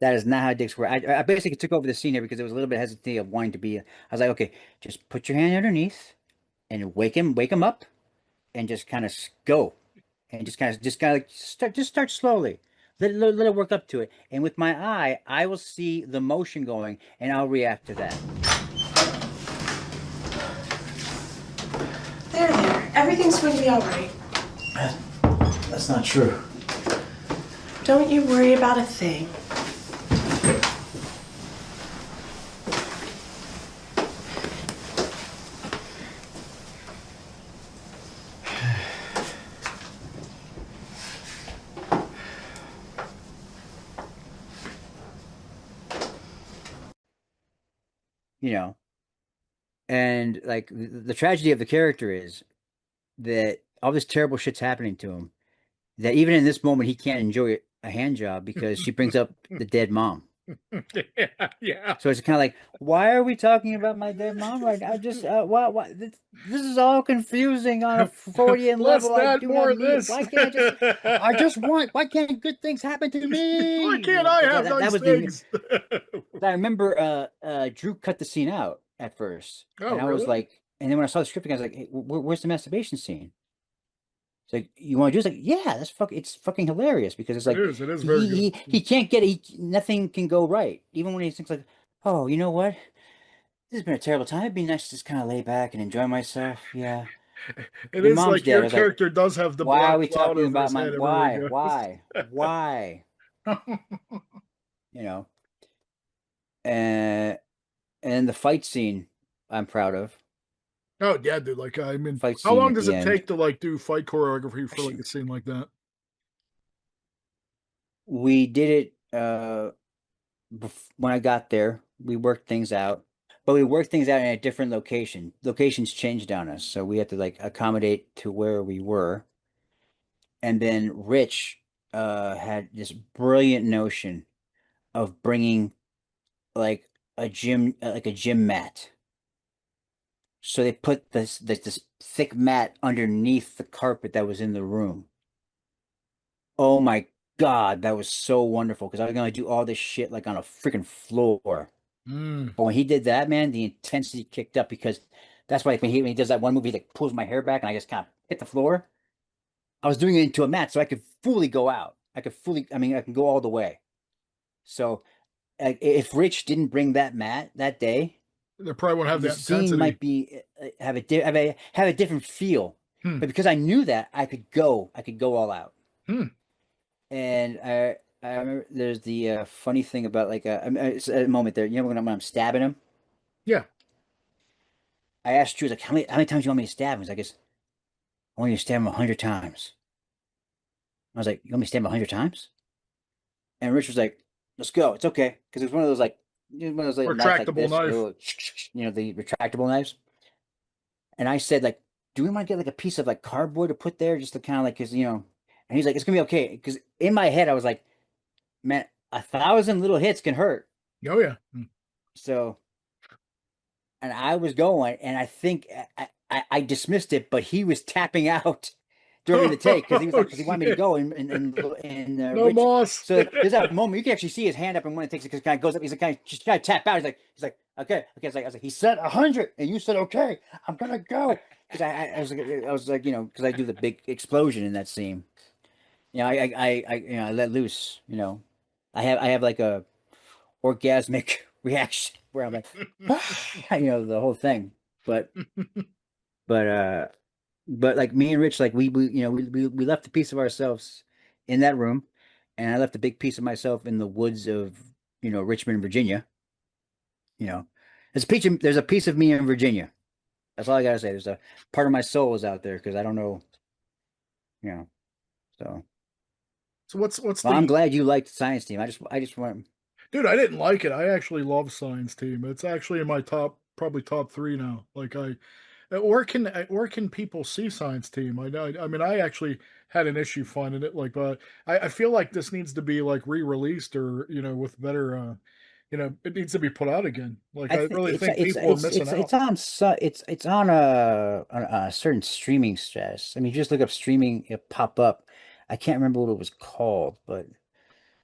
That is not how dicks work. I basically took over the scene here because there was a little bit of hesitancy of wanting to be. I was like, okay, just put your hand underneath and wake him up and just kind of go and just kind of like start slowly. Let it work up to it. And with my eye, I will see the motion going and I'll react to that. There. Everything's going to be all right. That's not true. Don't you worry about a thing. You know, and like the tragedy of the character is that all this terrible shit's happening to him. That even in this moment, he can't enjoy a hand job because she brings up the dead mom. Yeah, yeah. So it's kind of like, why are we talking about my dead mom right now? I just, why this is all confusing on a Freudian Less level. I that, do more not of need. this. Why can't I just want? Why can't good things happen to me? Why You can't know, I that, have that, that nice was the. things? I remember, Drew cut the scene out at first, Oh, and I was really? like, and then when I saw the script again, I was like, hey, where's the masturbation scene? It's like, you want to do? It's like, yeah, it's fucking hilarious because it's It like is. It is very good. he can't get nothing can go right, even when he thinks like, oh, you know what? This has been a terrible time. It'd be nice to just kind of lay back and enjoy myself. Yeah. It Your is mom's like dead. I your was like, character does have the why black are we cloud talking over about his my head everywhere he goes. why? You know, and the fight scene I'm proud of. Oh yeah, dude. Like, I mean, Fight how scene long at does the it end. take to like do fight choreography for like a scene like that? We did it when I got there. We worked things out. But we worked things out in a different location. Locations changed on us, so we had to like accommodate to where we were. And then Rich had this brilliant notion of bringing like a gym mat. So they put this thick mat underneath the carpet that was in the room. Oh my God, that was so wonderful because I was gonna do all this shit like on a freaking floor. Mm. But when he did that, man, the intensity kicked up because that's why when he does that one movie, he like pulls my hair back and I just kind of hit the floor. I was doing it into a mat so I could fully go out. I mean, I can go all the way. So if Rich didn't bring that mat that day, They probably won't have the that scene intensity. might be have a different feel. Hmm. But because I knew that, I could go all out. Hmm. And I remember there's the funny thing about like it's a moment there. You know when I'm stabbing him, Yeah. I asked Drew like how many times do you want me to stab him? He's like, I want you to stab him 100 times. I was like, you want me to stab him 100 times? And Rich was like, let's go. It's okay because it's one of those like one of those like knives like Retractable this, knife. the retractable knives. And I said like, do we want to get like a piece of like cardboard to put there just to kind of like because And he's like, it's gonna be okay because in my head I was like, man, 1,000 little hits can hurt. Oh yeah. Hmm. So, and I was going, and I think I dismissed it, but he was tapping out during the take because he was like, because he wanted me to Shit. go and No Rich. moss. So there's that moment you can actually see his hand up, and when it takes it, because kind of goes up, he's like, kind of just kind of tap out. He's like, okay. I was like, he said 100, and you said okay. I'm gonna go because I was like, because I do the big explosion in that scene. I let loose. I have like a orgasmic reaction where I'm like, the whole thing. But but uh but like me and Rich, like we left a piece of ourselves in that room, and I left a big piece of myself in the woods of Richmond, Virginia. You know, there's a piece of me in Virginia. That's all I gotta say. There's a part of my soul is out there because I don't know, you know. So So what's well, I'm the glad you liked Science Team. I just want dude? I didn't like it. I actually love Science Team. It's actually in my probably top three now. Like where can people see Science Team? I mean, I actually had an issue finding it. Like, but I feel like this needs to be like re-released or with better. It needs to be put out again. Like, I I think really think people are missing out. it's on a certain streaming status. I mean, you just look up streaming, it pop up. I can't remember what it was called, but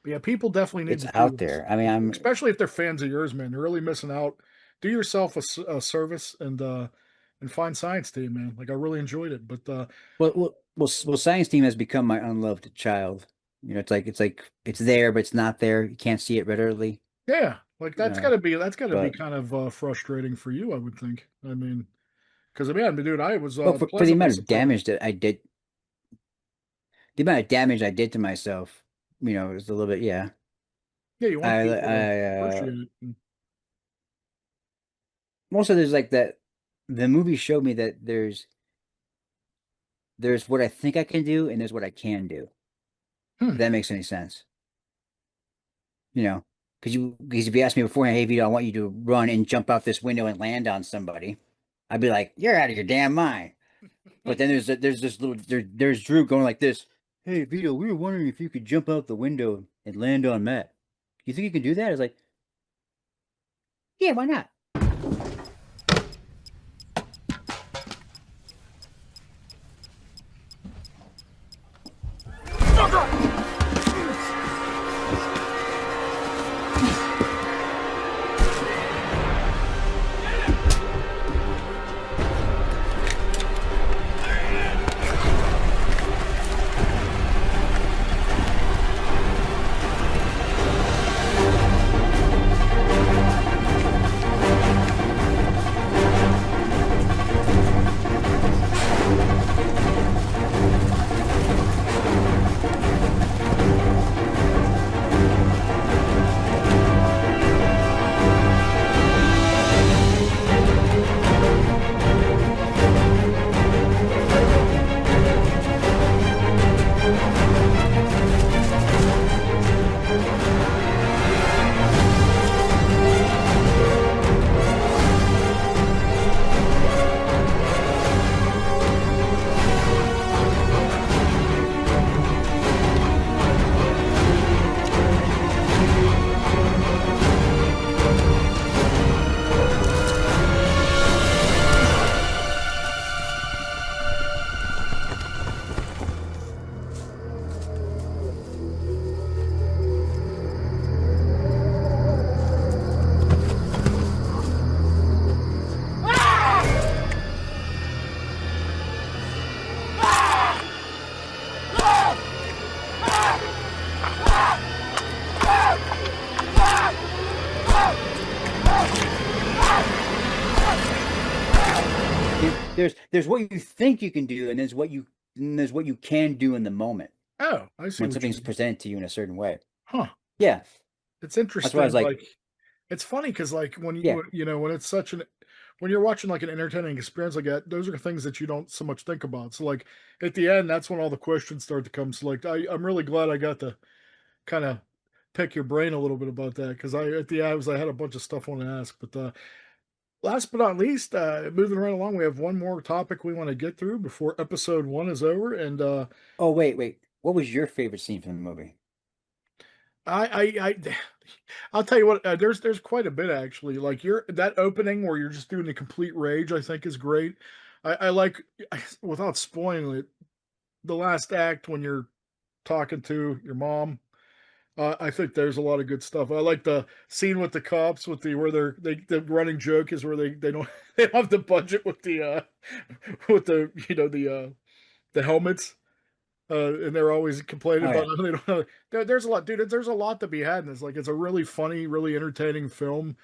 But yeah, people definitely need it's to do out this, there. I mean, I'm especially if they're fans of yours, man. You're really missing out. Do yourself a service and find Science Team, man. Like I really enjoyed it, but Science Team has become my unloved child. It's like it's there, but it's not there. You can't see it readily. yeah, like Uh, that's gotta be but kind of frustrating for you, I would think. I mean, because man, dude, I was well, for the pleasantly amount of surprised. damage that I did, the amount of damage I did to myself, is a little bit, yeah. Yeah, you want I people to I appreciate it. Also there's like that the movie showed me that there's what I think I can do and there's what I can do. Hmm. If that makes any sense. Because if you asked me beforehand, hey Vito, I want you to run and jump out this window and land on somebody, I'd be like, you're out of your damn mind. But then there's this little there's Drew going like this. Hey Vito, we were wondering if you could jump out the window and land on Matt. You think you can do that? I was like, yeah, why not? There's what you think you can do, and there's what you can do in the moment Oh, I see when what you something's mean. presented to you in a certain way. Huh. Yeah, It's that's why I was interesting. like, Like, it's funny because, like, yeah, when it's such an when you're watching like an entertaining experience like that, those are things that you don't so much think about. So, like, at the end, that's when all the questions start to come. So, like, I'm really glad I got to kind of pick your brain a little bit about that because I had a bunch of stuff I want to ask. But last but not least, moving right along, we have one more topic we want to get through before episode one is over, and oh wait, what was your favorite scene from the movie? I I'll tell you what, there's quite a bit actually. Like that opening where you're just doing the complete rage, I think is great. I like without spoiling it, the last act when you're talking to your mom. I think there's a lot of good stuff. I like the scene with the cops with the where the running joke is where they don't they don't have the budget with the with the the helmets. And they're always complaining Oh about yeah, how they don't have there's a lot, dude. There's a lot to be had in this. Like, it's a really funny, really entertaining film.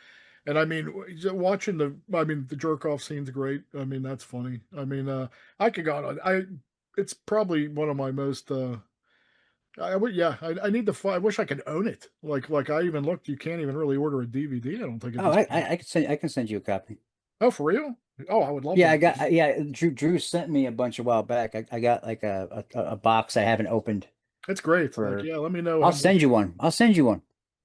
And I mean, watching the jerk off scene's great. I mean, that's funny. I mean, I could go on. It's probably one of my most. I would, yeah. I need to. I wish I could own it. Like I even looked. You can't even really order a DVD. I don't think at oh this point. I can send you a copy. Oh, for real? Oh, I would love Yeah, that. I got yeah. Drew sent me a bunch a while back. I got like a box I haven't opened It's great. Like, for. yeah. Let me know how I'll much. send you one. I'll send you one.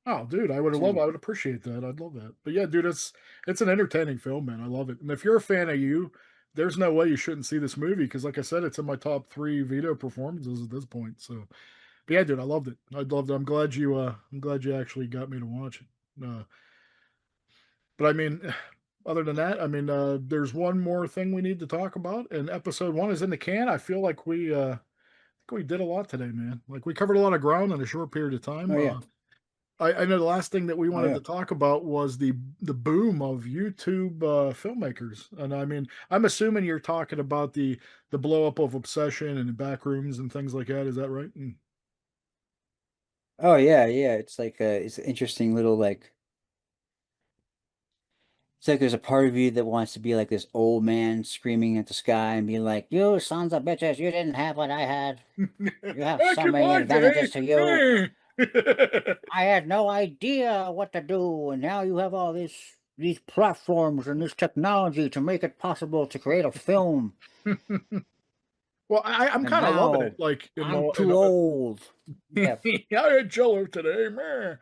Oh, dude, I would appreciate that. I'd love that. But yeah, dude, it's an entertaining film, man. I love it. And if you're a fan of you, there's no way you shouldn't see this movie because, like I said, it's in my top three Vito performances at this point. So, but yeah, dude, I loved it. I loved it. I'm glad you actually got me to watch it. But I mean, other than that, I mean, there's one more thing we need to talk about, and episode one is in the can. I feel like we did a lot today, man. Like we covered a lot of ground in a short period of time. Oh yeah, I know the last thing that we oh wanted yeah. to talk about was the boom of YouTube filmmakers, and I mean, I'm assuming you're talking about the blow up of Obsession and the back rooms and things like that. Is that right? Oh yeah, yeah. It's like it's an interesting little like It's like there's a part of you that wants to be like this old man screaming at the sky and be like, "You sons of bitches, you didn't have what I had. You have Back so in many my advantages day, to you. eh. I had no idea what to do, and now you have all these platforms and this technology to make it possible to create a film. Well, I'm And kind of loving now it. Like I'm too old." Yeah, I had jello today, man.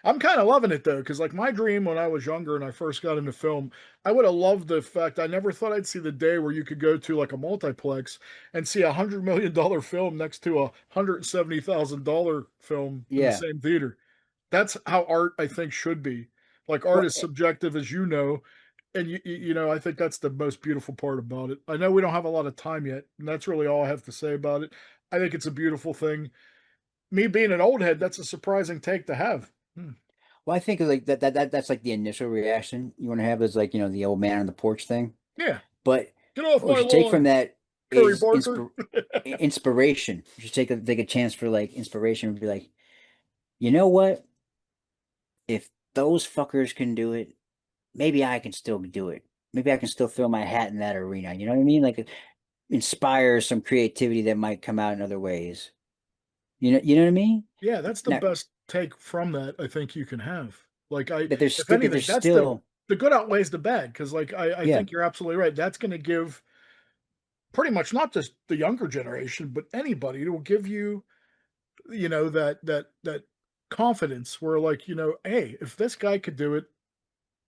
I'm kind of loving it though, because like my dream when I was younger and I first got into film, I would have loved the fact I never thought I'd see the day where you could go to like a multiplex and see $100 million film next to $170,000 film in the yeah. same theater. That's how art I think should be. Like art Well, is subjective, as you know, and I think that's the most beautiful part about it. I know we don't have a lot of time yet, and that's really all I have to say about it. I think it's a beautiful thing. Me being an old head, that's a surprising take to have. Hmm. I think like that's like the initial reaction you want to have is like, the old man on the porch thing. Yeah, But get off what my you take from lawn, that Curry is Barker. inspiration. You should take a chance for like inspiration and be like, you know what? If those fuckers can do it, maybe I can still do it. Maybe I can still throw my hat in that arena. You know what I mean? Like inspire some creativity that might come out in other ways. You know what I mean? Yeah, that's the Now best take from that I think you can have. Like that there's if still that anything, there's that's the still good outweighs the bad because like I yeah. think you're absolutely right. That's going to give pretty much not just the younger generation, but anybody. It will give you that confidence where like hey, if this guy could do it,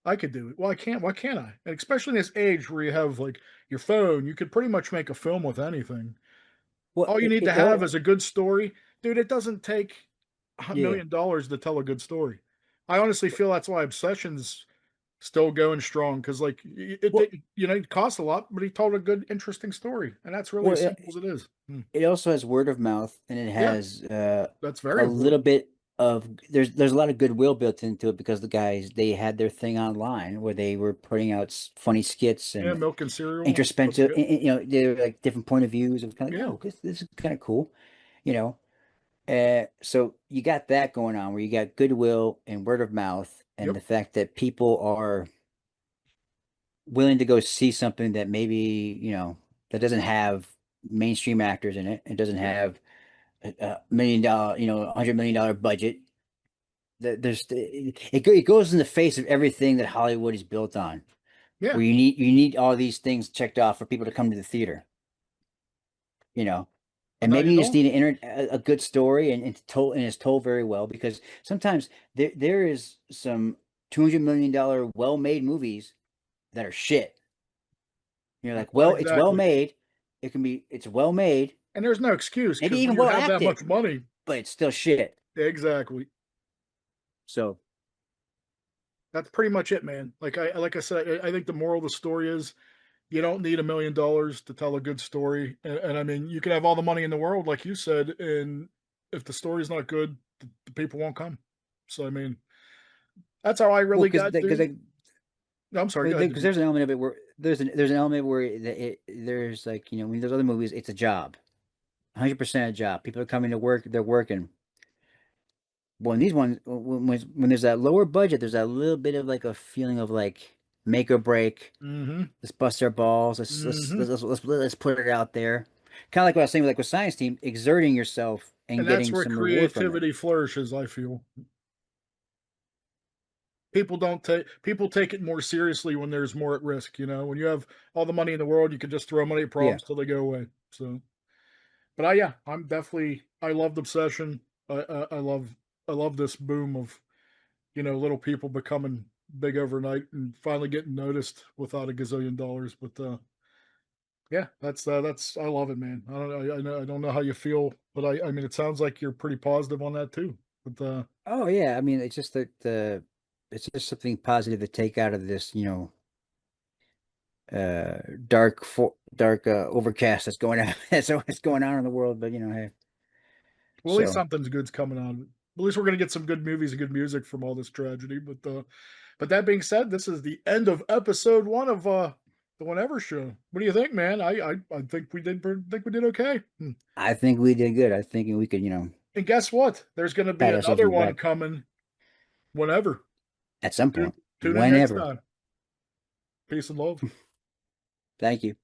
I could do it. Well, I can't. Why can't I? And especially in this age where you have like your phone, you could pretty much make a film with anything. Well, All you need to have is a good story, dude. It doesn't take a yeah. million dollars to tell a good story. I honestly feel that's why Obsession's still going strong because like Well, it cost a lot, but he told a good, interesting story, and that's really well, as simple as it is. Hmm. it also has word of mouth, and it Yeah, has that's a very little important. bit of there's a lot of goodwill built into it because the guys they had their thing online where they were putting out funny skits Yeah, and milk and cereal. That's introspective, good. they're like different point of views. It was kind of like, Yeah, oh, this is kind of cool, you know. So you got that going on where you got goodwill and word of mouth, and yep, the fact that people are willing to go see something that maybe that doesn't have mainstream actors in it. It doesn't yeah, have $1 million, $100 million budget. There's it goes in the face of everything that Hollywood is built on, yeah. where you need all these things checked off for people to come to the theater, you know. But And now maybe you you just don't. need a good story and it's told very well because sometimes there is some $200 million well-made movies that are shit. You're like, well, it's well Exactly. made. It's well made, And there's no excuse maybe because when even you well have that acted, much money, but it's still shit. exactly. So That's pretty much it, man. Like I said, I think the moral of the story is you don't need $1 million to tell a good story. And I mean, you can have all the money in the world, like you said, and if the story's not good, the people won't come. So I mean, that's how I well, really got, dude. No, I'm sorry. Go ahead, because dude. there's an element of it where there's an element where there's like when there's other movies, it's a job, 100% a job. People are coming to work, they're working. Well, in these ones, when there's that lower budget, there's that little bit of like a feeling of like make or break. Mm-hmm. Let's bust our balls. Mm-hmm. Let's put it out there. Kind of like what I was saying, like with Science Team, exerting yourself and And that's getting where some reward from it. creativity flourishes, I feel. People take it more seriously when there's more at risk, when you have all the money in the world, you can just throw money at Yeah. problems till they go away. So but yeah, I loved Obsession. I love this boom of little people becoming big overnight and finally getting noticed without a gazillion dollars. But yeah, that's I love it, man. I don't know how you feel, but I mean it sounds like you're pretty positive on that too. But Oh yeah, I mean, it's just it's just something positive to take out of this, dark overcast that's going on that's going on in the world. But hey, well, at least so something's good's coming out of it. At least we're gonna get some good movies and good music from all this tragedy. But that being said, this is the end of episode one of the Whenever Show. What do you think, man? I think we did okay. Hmm. I think we did good. I think we could, And guess what? There's gonna be pat ourselves another on the one back coming whenever. at some Tune point, tune in next whenever. time. Peace and love. Thank you.